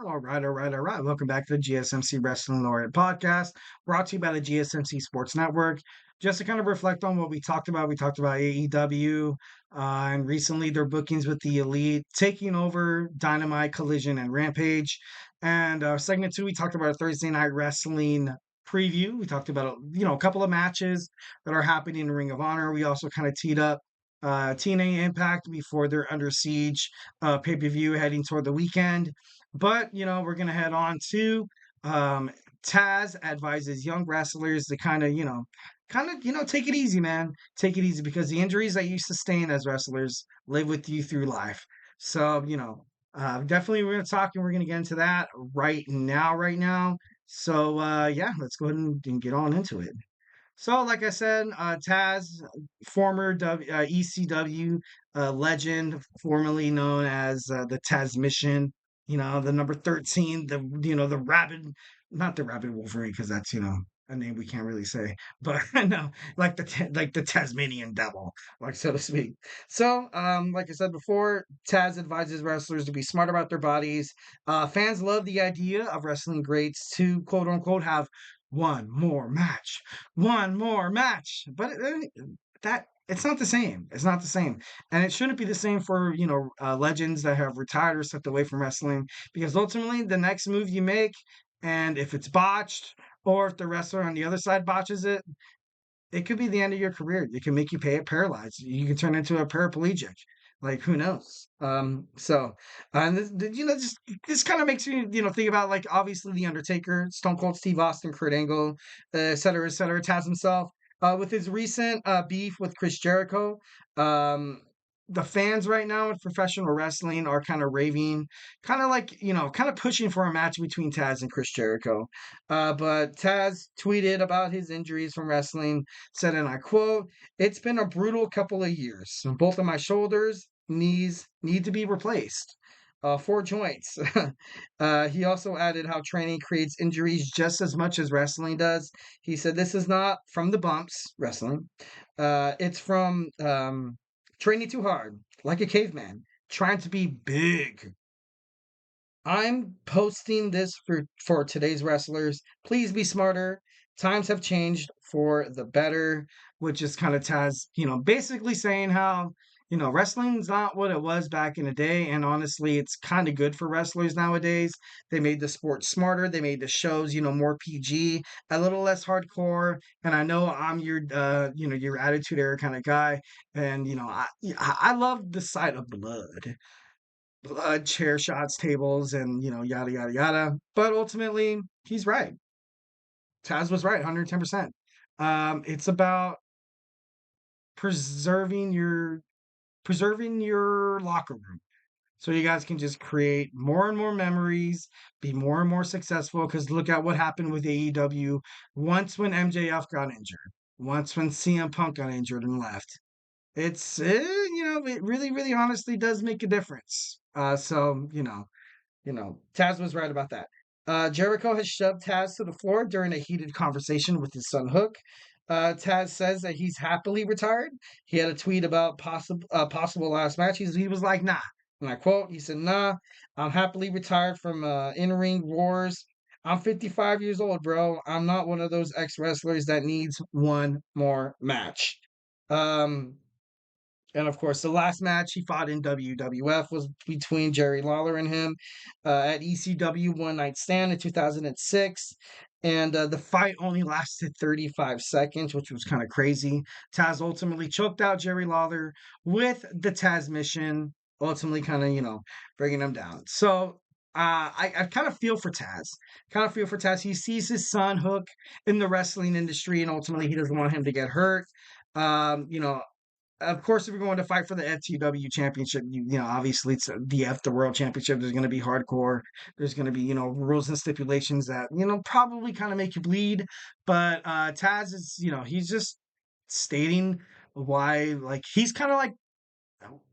All right. Welcome back to the GSMC Wrestling Laureate Podcast, brought to you by the GSMC Sports Network. Just to kind of reflect on what we talked about AEW and recently their bookings with the Elite, taking over Dynamite, Collision, and Rampage. And segment two, we talked about a Thursday Night Wrestling preview. We talked about, a couple of matches that are happening in Ring of Honor. We also kind of teed up TNA Impact before their Under Siege pay-per-view heading toward the weekend. But, we're going to head on to um, Taz advises young wrestlers to take it easy, man. Take it easy because the injuries that you sustain as wrestlers live with you through life. So, definitely we're going to talk and we're going to get into that right now. So, yeah, let's go ahead and get on into it. So, like I said, Taz, former ECW legend, formerly known as the Taz Mission, the number 13, the rabid, not the rabid Wolverine, because that's, a name we can't really say, but no, like the Tasmanian devil, like so to speak. So, like I said before, Taz advises wrestlers to be smart about their bodies. Fans love the idea of wrestling greats to quote unquote have one more match, one more match. But that it's not the same. It's not the same, and it shouldn't be the same for legends that have retired or stepped away from wrestling. Because ultimately, the next move you make, and if it's botched, or if the wrestler on the other side botches it, it could be the end of your career. It can make you pay it paralyzed. You can turn into a paraplegic. Like who knows? And this kind of makes you think about like obviously the Undertaker, Stone Cold Steve Austin, Kurt Angle, et cetera, et cetera. Taz himself, with his recent beef with Chris Jericho. Um, the fans right now in professional wrestling are kind of raving, kind of like kind of pushing for a match between Taz and Chris Jericho. But Taz tweeted about his injuries from wrestling, said, and I quote, "It's been a brutal couple of years. Both of my shoulders, knees need to be replaced. 4 joints." He also added how training creates injuries just as much as wrestling does. He said, "This is not from the bumps, wrestling. It's from training too hard, like a caveman, trying to be big. I'm posting this for today's wrestlers. Please be smarter. Times have changed for the better," which is kind of Taz, basically saying how, wrestling's not what it was back in the day. And honestly, it's kind of good for wrestlers nowadays. They made the sport smarter. They made the shows, more PG, a little less hardcore. And I know I'm your attitude era kind of guy. And, I love the sight of blood, chair shots, tables, and yada yada yada. But ultimately, he's right. Taz was right, 110%. It's about preserving your preserving your locker room, so you guys can just create more and more memories, be more and more successful. Because look at what happened with AEW once when MJF got injured, once when CM Punk got injured and left. It really, really, honestly does make a difference. Taz was right about that. Jericho has shoved Taz to the floor during a heated conversation with his son Hook. Taz says that he's happily retired. He had a tweet about possible last match. He was like, "Nah," and I quote. He said, "Nah, I'm happily retired from in-ring wars. I'm 55 years old, bro. I'm not one of those ex-wrestlers that needs one more match." Um, and of course, the last match he fought in WWF was between Jerry Lawler and him at ECW One Night Stand in 2006. And the fight only lasted 35 seconds, which was kind of crazy. Taz ultimately choked out Jerry Lawler with the Taz mission, ultimately kind of, bringing him down. So I kind of feel for Taz. Kind of feel for Taz. He sees his son Hook in the wrestling industry, and ultimately he doesn't want him to get hurt. Um, you know, of course, if you're going to fight for the FTW championship, obviously it's the World Championship. There's going to be hardcore. There's going to be, rules and stipulations that, probably kind of make you bleed. But Taz is, he's just stating why, like, he's kind of like,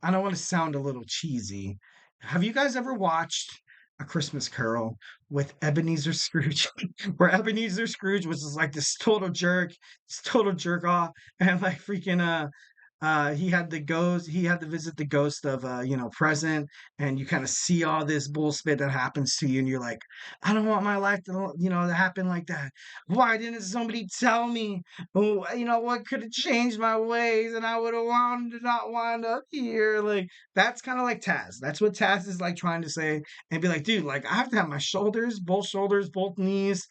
I don't want to sound a little cheesy. Have you guys ever watched A Christmas Carol with Ebenezer Scrooge, where Ebenezer Scrooge was just like this total jerk off, and like freaking He had to visit the ghost of present, and you kind of see all this bullshit that happens to you, and you're like, I don't want my life to happen like that. Why didn't somebody tell me? Oh, what could have changed my ways, and I would have wanted to not wind up here. Like, that's kind of like Tazz. That's what Tazz is like trying to say, and be like, dude, like I have to have my shoulders, both knees,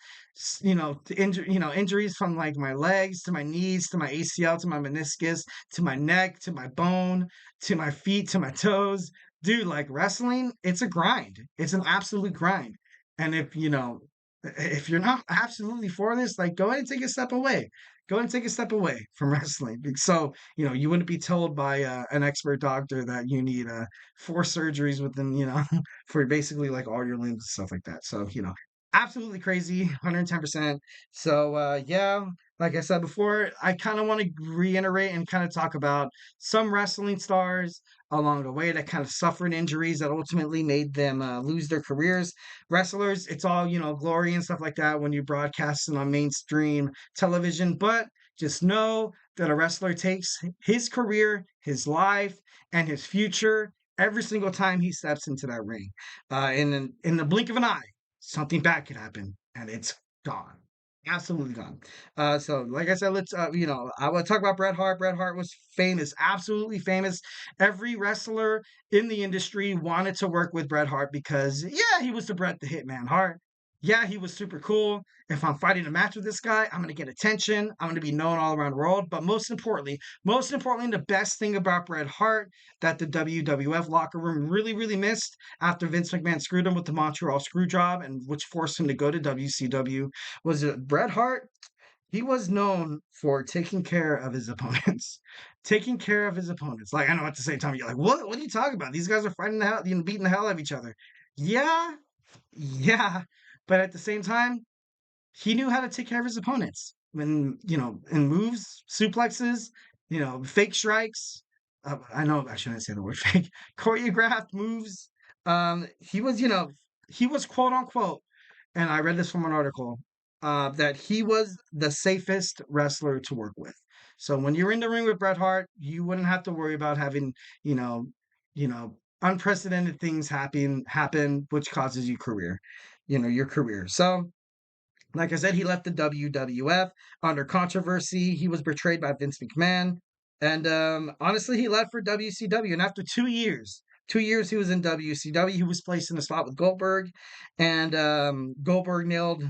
injuries from like my legs to my knees to my ACL to my meniscus to my neck to my bone to my feet to my toes. Dude, like wrestling, it's a grind. It's an absolute grind. And if you're not absolutely for this, like go ahead and take a step away. Go ahead and take a step away from wrestling. So, you wouldn't be told by an expert doctor that you need 4 surgeries within, for basically like all your limbs and stuff like that. So, absolutely crazy, 110%. So, yeah, like I said before, I kind of want to reiterate and kind of talk about some wrestling stars along the way that kind of suffered injuries that ultimately made them lose their careers. Wrestlers, it's all, glory and stuff like that when you broadcast it on mainstream television, but just know that a wrestler takes his career, his life, and his future every single time he steps into that ring. In the blink of an eye, something bad could happen and it's gone. Absolutely gone. So like I said, I want to talk about Bret Hart. Bret Hart was famous, absolutely famous. Every wrestler in the industry wanted to work with Bret Hart because, yeah, he was the Bret the Hitman Hart. Yeah, he was super cool. If I'm fighting a match with this guy, I'm going to get attention. I'm going to be known all around the world. But most importantly, the best thing about Bret Hart that the WWF locker room really, really missed after Vince McMahon screwed him with the Montreal screw job, and which forced him to go to WCW, was that Bret Hart, he was known for taking care of his opponents. Taking care of his opponents. Like, I know at the same time, you're like, what are you talking about? These guys are fighting the hell, beating the hell out of each other. Yeah, yeah. But at the same time, he knew how to take care of his opponents when, in moves, suplexes, fake strikes. I know I shouldn't say the word fake. Choreographed moves. He was quote unquote, and I read this from an article, that he was the safest wrestler to work with. So when you're in the ring with Bret Hart, you wouldn't have to worry about having, you know, unprecedented things happen, which causes your career. So like I said, he left the WWF under controversy. He was betrayed by Vince McMahon. And honestly, he left for WCW. And after 2 years he was in WCW, he was placed in a spot with Goldberg. And Goldberg nailed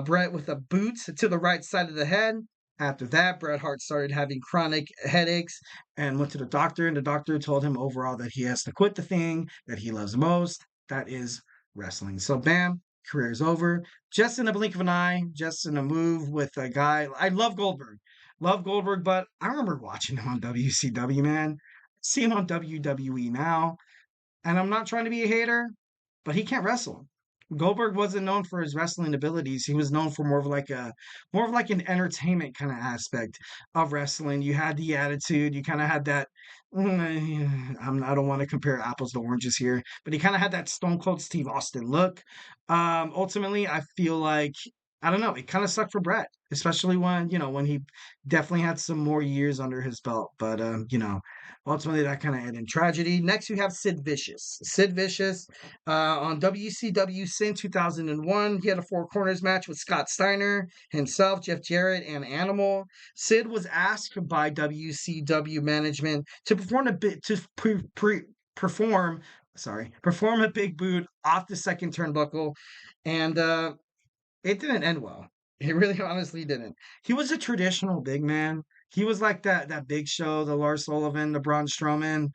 Bret with a boot to the right side of the head. After that, Bret Hart started having chronic headaches and went to the doctor. And the doctor told him overall that he has to quit the thing that he loves most. That is wrestling. So, bam, career's over just in a blink of an eye, just in a move with a guy. I love Goldberg. Love Goldberg, but I remember watching him on WCW, man. See him on WWE now. And I'm not trying to be a hater, but he can't wrestle. Goldberg wasn't known for his wrestling abilities. He was known for more of like an entertainment kind of aspect of wrestling. You had the attitude. You kind of had that. I don't want to compare apples to oranges here, but he kind of had that Stone Cold Steve Austin look. Ultimately, I feel like I don't know. It kind of sucked for Brett, especially when he definitely had some more years under his belt. But ultimately that kind of ended in tragedy. Next, you have Sid Vicious. Sid Vicious on WCW Sin 2001, he had a Four Corners match with Scott Steiner, himself, Jeff Jarrett, and Animal. Sid was asked by WCW management to perform a big boot off the second turnbuckle, and it didn't end well. It really honestly didn't. He was a traditional big man. He was like that Big Show, the Lars Sullivan, the Braun Strowman.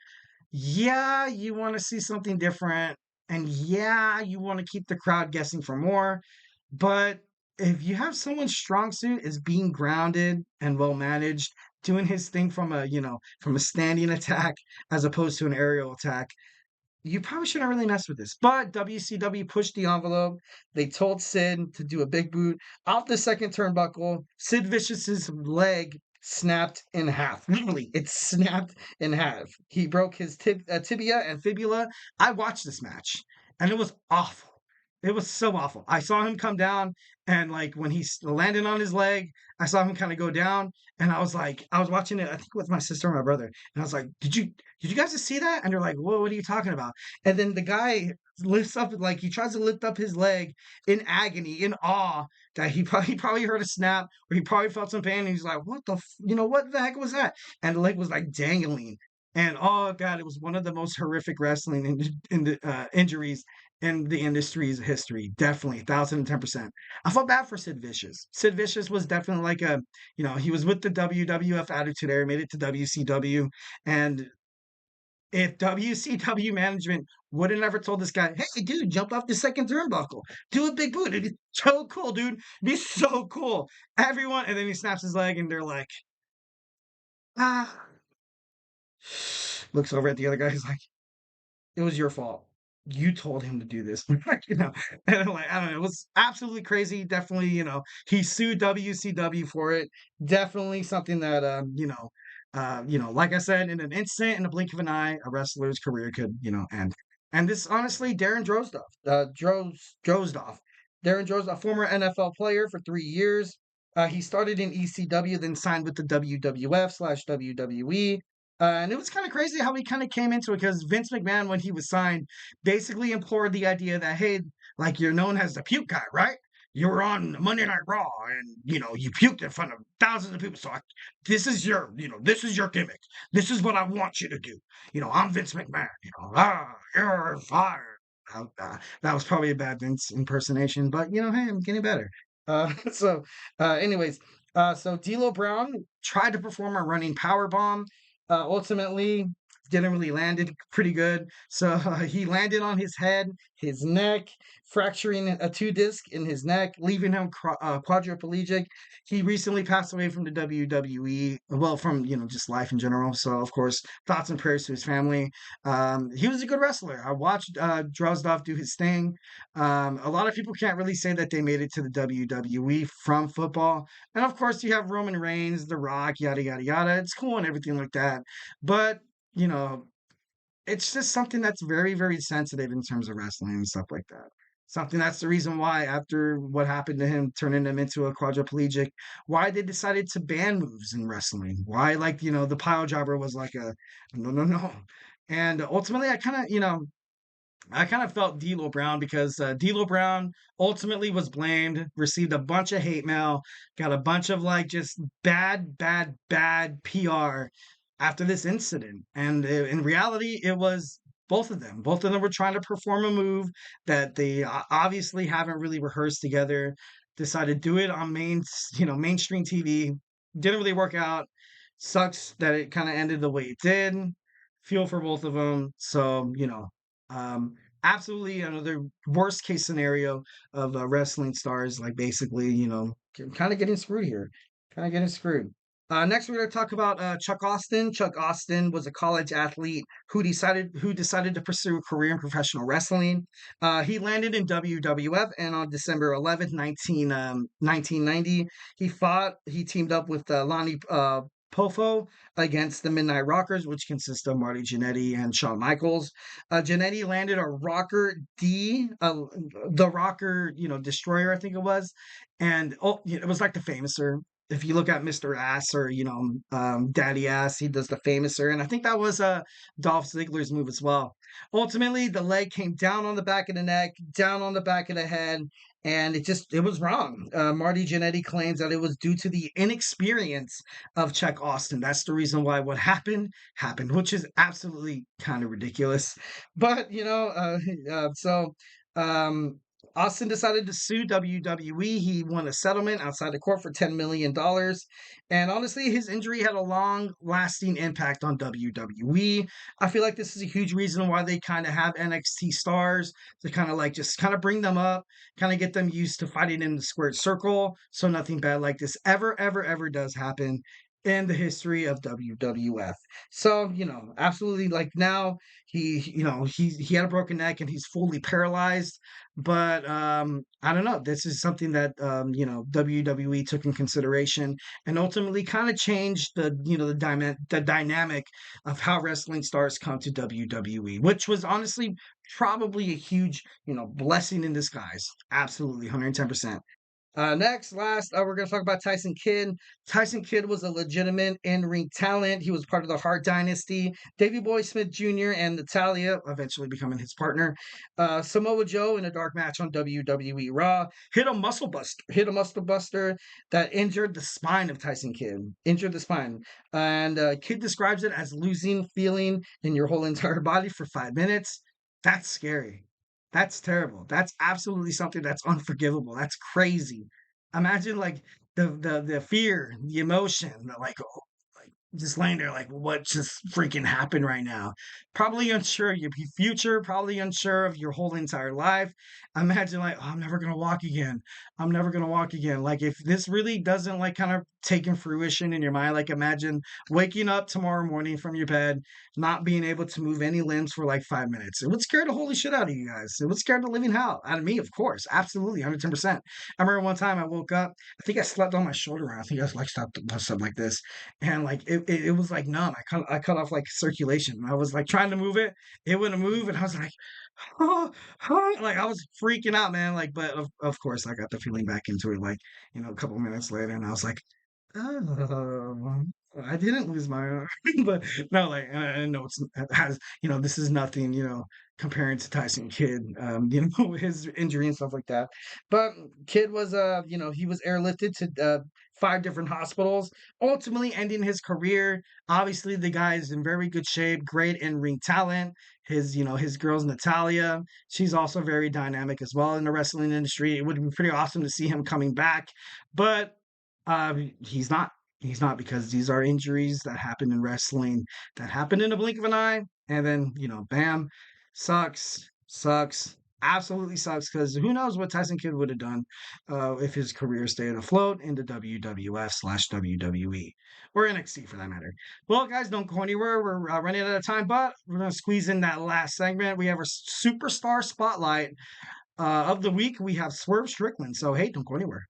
Yeah, you want to see something different, and yeah, you want to keep the crowd guessing for more. But if you have someone's strong suit is being grounded and well managed, doing his thing from a standing attack as opposed to an aerial attack, you probably shouldn't really mess with this. But WCW pushed the envelope. They told Sid to do a big boot off the second turnbuckle. Sid Vicious's leg snapped in half. Literally, it snapped in half. He broke his tibia and fibula. I watched this match, and it was awful. It was so awful. I saw him come down, and like when he landed on his leg, I saw him kind of go down, and I was like, I was watching it, I think with my sister and my brother, and I was like, did you guys just see that? And they're like, what are you talking about? And then the guy lifts up, like he tries to lift up his leg in agony, in awe that he probably heard a snap, or he probably felt some pain, and he's like, what the heck was that? And the leg was like dangling. And oh god, it was one of the most horrific wrestling injuries in the industry's history. Definitely, 1,010%. I felt bad for Sid Vicious. Sid Vicious was definitely like he was with the WWF Attitude Era, made it to WCW. And if WCW management would have never told this guy, hey, dude, jump off the second turnbuckle, do a big boot. It'd be so cool, dude. It'd be so cool. Everyone, and then he snaps his leg, and they're like, ah. Looks over at the other guy. He's like, it was your fault. You told him to do this. And like, I don't know. It was absolutely crazy. Definitely, he sued WCW for it. Definitely something that, like I said, in an instant, in a blink of an eye, a wrestler's career could, end. And this, honestly, Darren Drozdov. Darren Drozdov, former NFL player for 3 years. He started in ECW, then signed with the WWF/WWE. And it was kind of crazy how he kind of came into it because Vince McMahon, when he was signed, basically implored the idea that, hey, like you're known as the puke guy, right? You were on Monday Night Raw and, you puked in front of thousands of people. So this is your gimmick. This is what I want you to do. I'm Vince McMahon, you're fired. That was probably a bad Vince impersonation, but, hey, I'm getting better. Anyways, so D'Lo Brown tried to perform a running power bomb. Ultimately, didn't really landed pretty good. So he landed on his head, his neck, fracturing a two disc in his neck, leaving him quadriplegic. He recently passed away from the WWE, well, from just life in general. So of course, thoughts and prayers to his family. He was a good wrestler. I watched Drozdov do his thing. A lot of people can't really say that they made it to the WWE from football. And of course, you have Roman Reigns, The Rock, yada, yada, yada. It's cool and everything like that. But, you know, it's just something that's very, very sensitive in terms of wrestling and stuff like that. Something that's the reason why, after what happened to him, turning him into a quadriplegic, why they decided to ban moves in wrestling. Why, like, the pile jobber was like a no, no, no. And ultimately, I kind of felt D'Lo Brown because D'Lo Brown ultimately was blamed, received a bunch of hate mail, got a bunch of like just bad, bad, bad PR after this incident. And in reality, it was both of them. Both of them were trying to perform a move that they obviously haven't really rehearsed together. Decided to do it on mainstream TV. Didn't really work out. Sucks that it kind of ended the way it did. Feel for both of them. So um, absolutely another worst case scenario of wrestling stars, like basically, kind of getting screwed here. Kind of getting screwed. Next, we're going to talk about Chuck Austin. Chuck Austin was a college athlete who decided to pursue a career in professional wrestling. He landed in WWF, and on December 11th, 1990, he teamed up with Lonnie Poffo against the Midnight Rockers, which consist of Marty Jannetty and Shawn Michaels. Jannetty landed a Rocker D, the Rocker, Destroyer, I think it was. And it was like the Famouser. If you look at Mr. Ass or, Daddy Ass, he does the Famouser. And I think that was Dolph Ziggler's move as well. Ultimately, the leg came down on the back of the neck, down on the back of the head, and it was wrong. Marty Jannetty claims that it was due to the inexperience of Chuck Austin. That's the reason why what happened, which is absolutely kind of ridiculous. But so um, Austin decided to sue WWE. He won a settlement outside the court for $10 million. And honestly, his injury had a long lasting impact on WWE. I feel like this is a huge reason why they kind of have NXT stars to kind of like just kind of bring them up, kind of get them used to fighting in the squared circle so nothing bad like this ever, ever, ever does happen. in the history of WWF. So, absolutely, like, now he had a broken neck and he's fully paralyzed. But I don't know. This is something that WWE took in consideration and ultimately kind of changed the dynamic of how wrestling stars come to WWE, which was honestly probably a huge, blessing in disguise. Absolutely, 110%. Next, we're going to talk about Tyson Kidd. Tyson Kidd was a legitimate in-ring talent. He was part of the Hart Dynasty. Davey Boy Smith Jr. and Natalia, eventually becoming his partner. Samoa Joe in a dark match on WWE Raw hit a muscle buster that injured the spine of Tyson Kidd. Injured the spine, and Kidd describes it as losing feeling in your whole entire body for 5 minutes. That's scary. That's terrible. That's absolutely something that's unforgivable. That's crazy. Imagine like the fear, the emotion, like just laying there like what just freaking happened right now. Probably unsure of your future, probably unsure of your whole entire life. Imagine like, oh, I'm never gonna walk again. I'm never gonna walk again. Like if this really doesn't like kind of take in fruition in your mind, like imagine waking up tomorrow morning from your bed not being able to move any limbs for like 5 minutes. It would scare the holy shit out of you guys. It would scare the living hell out of me, of course. Absolutely, 110%. I remember one time I woke up, I think I slept on my shoulder. I think I was like something like this. And like it was like numb. I cut off like circulation. I was like trying to move it. It wouldn't move. And I was like, oh, oh, like I was freaking out, man. Like, but of course I got the feeling back into it like, a couple minutes later, and I was like, oh, I didn't lose my arm, but no, like I know it has, this is nothing, comparing to Tyson Kidd, his injury and stuff like that. But Kidd was, he was airlifted to 5 different hospitals, ultimately ending his career. Obviously, the guy is in very good shape, great in-ring talent. His girl's Natalia. She's also very dynamic as well in the wrestling industry. It would be pretty awesome to see him coming back, but he's not. He's not, because these are injuries that happen in wrestling that happen in a blink of an eye, and then bam, sucks, absolutely sucks. Because who knows what Tyson Kidd would have done if his career stayed afloat in the WWF/WWE or NXT for that matter. Well, guys, don't go anywhere. We're running out of time, but we're gonna squeeze in that last segment. We have our superstar spotlight of the week. We have Swerve Strickland. So hey, don't go anywhere.